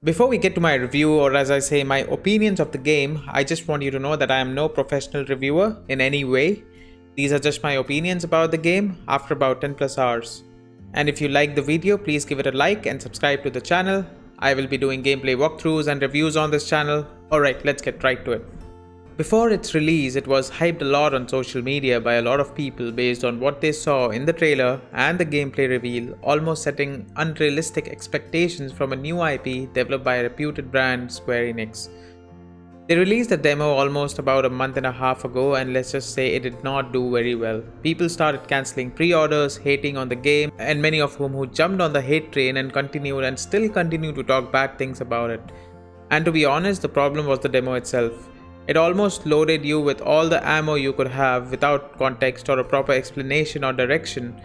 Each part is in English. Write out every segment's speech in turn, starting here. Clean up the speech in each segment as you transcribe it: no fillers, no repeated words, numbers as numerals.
Before we get to my review, or as I say, my opinions of the game, I just want you to know that I am no professional reviewer in any way. These are just my opinions about the game after about 10 plus hours. And if you like the video, please give it a like and subscribe to the channel. I will be doing gameplay walkthroughs and reviews on this channel. Alright, let's get right to it. Before its release, it was hyped a lot on social media by a lot of people based on what they saw in the trailer and the gameplay reveal, almost setting unrealistic expectations from a new IP developed by a reputed brand, Square Enix. They released the demo almost about a month and a half ago, and let's just say it did not do very well. People started cancelling pre-orders, hating on the game, and many of who jumped on the hate train and continued and still continue to talk bad things about it. And to be honest, the problem was the demo itself. It almost loaded you with all the ammo you could have without context or a proper explanation or direction.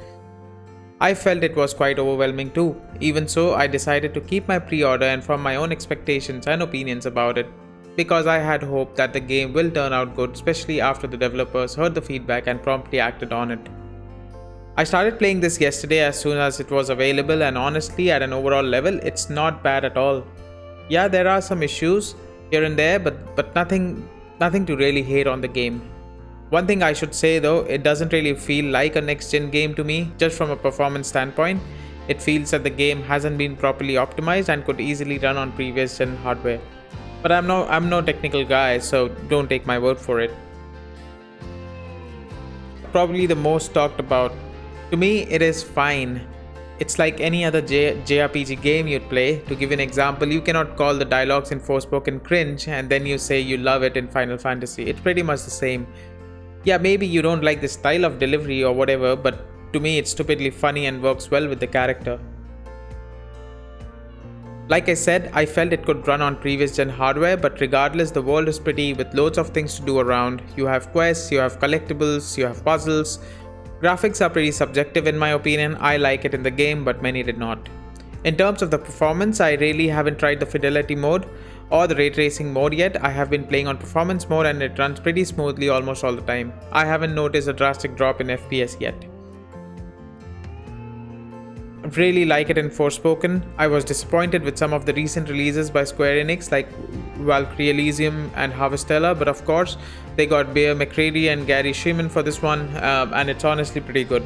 I felt it was quite overwhelming too. Even so, I decided to keep my pre-order and form my own expectations and opinions about it, because I had hope that the game will turn out good, especially after the developers heard the feedback and promptly acted on it. I started playing this yesterday as soon as it was available, and honestly, at an overall level, it's not bad at all. Yeah, there are some issues here and there, but nothing to really hate on the game. One thing I should say though, it doesn't really feel like a next-gen game to me, just from a performance standpoint. It feels that the game hasn't been properly optimized and could easily run on previous gen hardware. But I'm no technical guy, so don't take my word for it. Probably the most talked about. To me, it is fine. It's like any other JRPG game you'd play. To give an example, you cannot call the dialogues in Forspoken cringe and then you say you love it in Final Fantasy. It's pretty much the same. Yeah, maybe you don't like the style of delivery or whatever, but to me it's stupidly funny and works well with the character. Like I said, I felt it could run on previous gen hardware, but regardless, the world is pretty with loads of things to do around. You have quests, you have collectibles, you have puzzles. Graphics are pretty subjective in my opinion. I like it in the game, but many did not. In terms of the performance, I really haven't tried the fidelity mode or the ray tracing mode yet. I have been playing on performance mode and it runs pretty smoothly almost all the time. I haven't noticed a drastic drop in FPS yet. I really like it in Forspoken. I was disappointed with some of the recent releases by Square Enix like Valkyrie Elysium and Harvestella, but of course they got Bear McCready and Gary Schumann for this one, and it's honestly pretty good.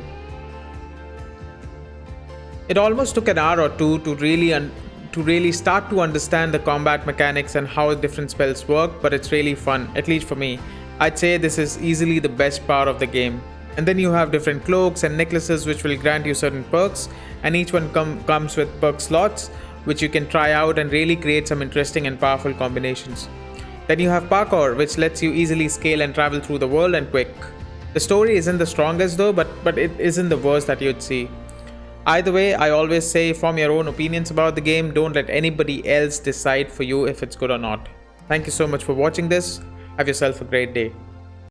It almost took an hour or two to really start to understand the combat mechanics and how different spells work, but it's really fun, at least for me. I'd say this is easily the best part of the game. And then you have different cloaks and necklaces which will grant you certain perks, and each one comes with perk slots which you can try out and really create some interesting and powerful combinations. Then you have parkour, which lets you easily scale and travel through the world and quick. The story isn't the strongest though, but it isn't the worst that you'd see. Either way, I always say form your own opinions about the game. Don't let anybody else decide for you if it's good or not. Thank you so much for watching this. Have yourself a great day.